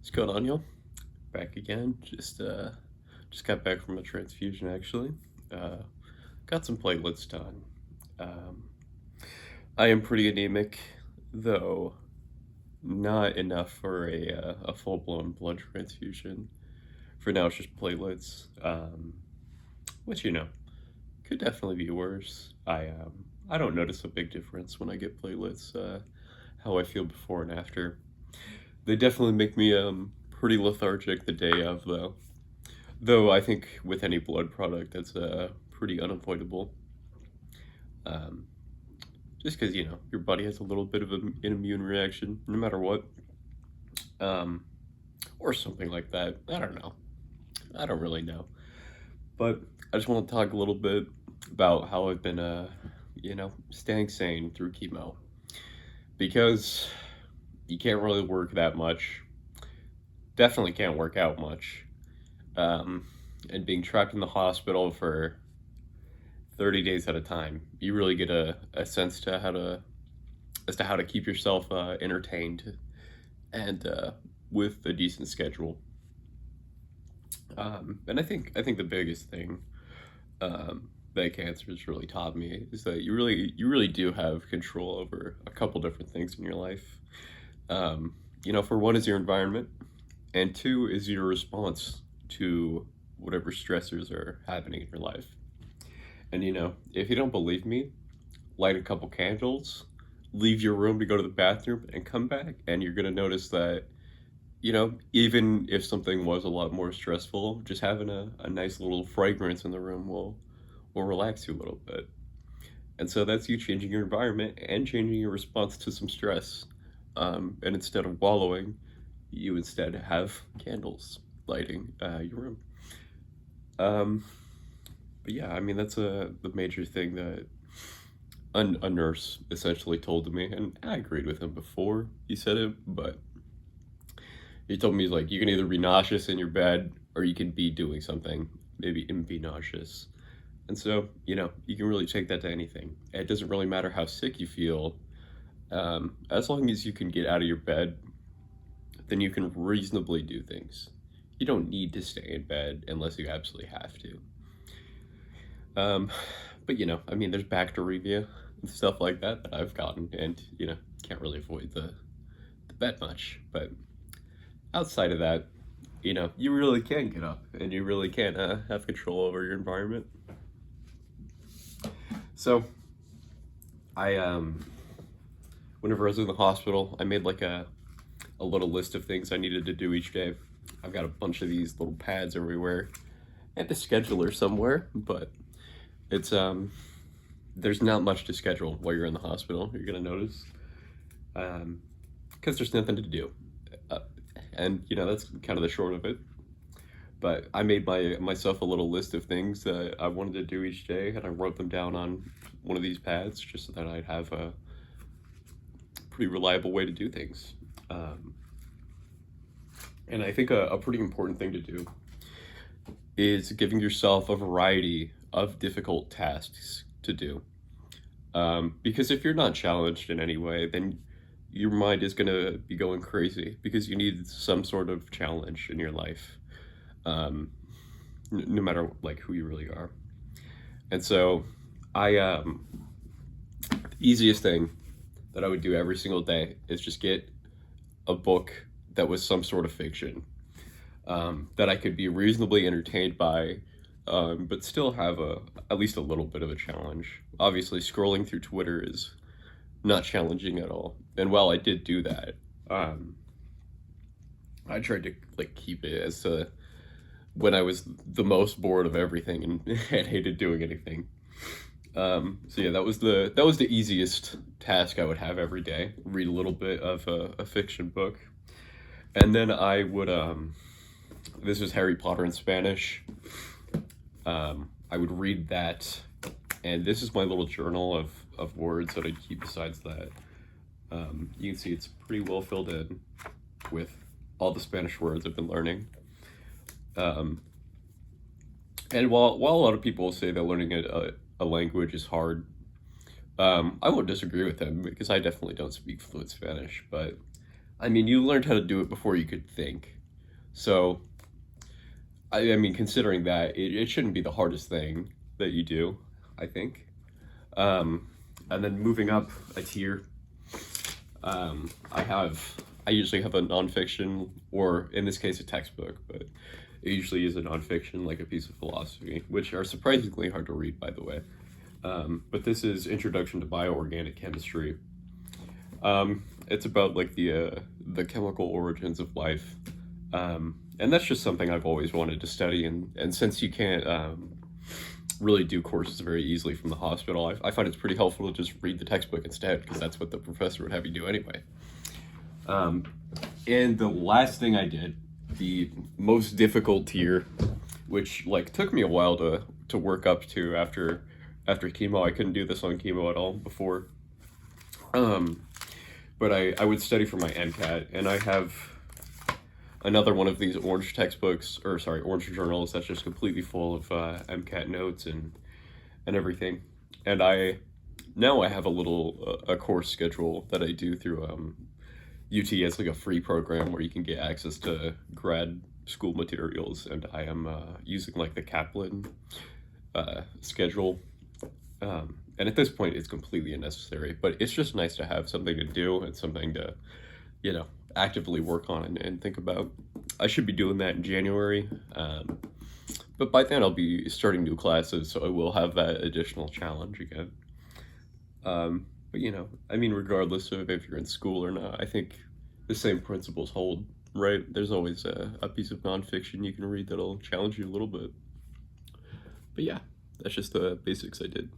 What's going on, y'all? Back again. Just got back from a transfusion actually. Uh, got some platelets done. Um, I am pretty anemic, though not enough for a full blown blood transfusion. For now, it's just platelets, which could definitely be worse. I don't notice a big difference when I get platelets. How I feel before and after. They definitely make me pretty lethargic the day of though. Though I think with any blood product, that's pretty unavoidable. Um, just because your body has a little bit of an immune reaction, no matter what, um, or something like that. I don't know. I don't really know. But I just want to talk a little bit about how I've been, staying sane through chemo because you can't really work that much. Definitely can't work out much. And being trapped in the hospital for 30 days at a time, you really get a sense to how to keep yourself entertained and with a decent schedule. And I think the biggest thing that cancer has really taught me is that you really do have control over a couple different things in your life. For one is your environment, and two is your response to whatever stressors are happening in your life. And if you don't believe me, light a couple candles, leave your room to go to the bathroom, and come back, and you're gonna notice that even if something was a lot more stressful, just having a nice little fragrance in the room will relax you a little bit. And so that's you changing your environment and changing your response to some stress. And instead of wallowing, you instead have candles lighting your room. Um, but yeah, I mean that's the major thing that a nurse essentially told to me, and I agreed with him before he said it, but he told me, he's like, you can either be nauseous in your bed or you can be doing something, maybe and be nauseous. And so, you can really take that to anything. It doesn't really matter how sick you feel. As long as you can get out of your bed, then you can reasonably do things. You don't need to stay in bed unless you absolutely have to. Um, but I mean, there's bacteremia and stuff like that I've gotten, and can't really avoid the bed much. But outside of that, you really can get up and you really can have control over your environment. So, I whenever I was in the hospital, I made like a little list of things I needed to do each day. I've got a bunch of these little pads everywhere and a scheduler somewhere, but it's there's not much to schedule while you're in the hospital. You're gonna notice, because there's nothing to do, uh, and that's kind of the short of it. But I made myself a little list of things that I wanted to do each day, and I wrote them down on one of these pads just so that I'd have a pretty reliable way to do things. Um, and I think a pretty important thing to do is giving yourself a variety of difficult tasks to do. Because if you're not challenged in any way, then your mind is going to be going crazy because you need some sort of challenge in your life, um, no matter like who you really are. And so, the easiest thing that I would do every single day is just get a book that was some sort of fiction, that I could be reasonably entertained by, but still have at least a little bit of a challenge. Obviously, scrolling through Twitter is not challenging at all. And while I did do that, I tried to like keep it as when I was the most bored of everything and, and hated doing anything. So yeah, that was the easiest task I would have every day. Read a little bit of a fiction book, and then I would this was Harry Potter in Spanish. I would read that, and this is my little journal of words that I keep besides that. You can see it's pretty well filled in with all the Spanish words I've been learning. Um, and while a lot of people say that learning a language is hard, I won't disagree with them because I definitely don't speak fluent Spanish, but I mean, you learned how to do it before you could think. So, I mean, considering that, it shouldn't be the hardest thing that you do, I think. Um, and then moving up a tier, um, I have, I usually have a nonfiction, or in this case, a textbook, but it usually is a nonfiction, like a piece of philosophy, which are surprisingly hard to read, by the way. But this is Introduction to Bioorganic Chemistry. It's about like the chemical origins of life, and that's just something I've always wanted to study. And since you can't really do courses very easily from the hospital, I find it's pretty helpful to just read the textbook instead, because that's what the professor would have you do anyway. Um, and the last thing I did, the most difficult tier, which like took me a while to work up to after chemo. I couldn't do this on chemo at all before. Um, but I would study for my MCAT, and I have another one of these orange textbooks, or sorry, orange journals that's just completely full of MCAT notes and everything. And I have a little a course schedule that I do through UT as like a free program where you can get access to grad school materials, and I am using like the Kaplan schedule. And at this point, it's completely unnecessary, but it's just nice to have something to do and something to, actively work on and think about. I should be doing that in January, but by then I'll be starting new classes, so I will have that additional challenge again. But I mean, regardless of if you're in school or not, I think the same principles hold, right? There's always a piece of nonfiction you can read that'll challenge you a little bit. But yeah, that's just the basics I did.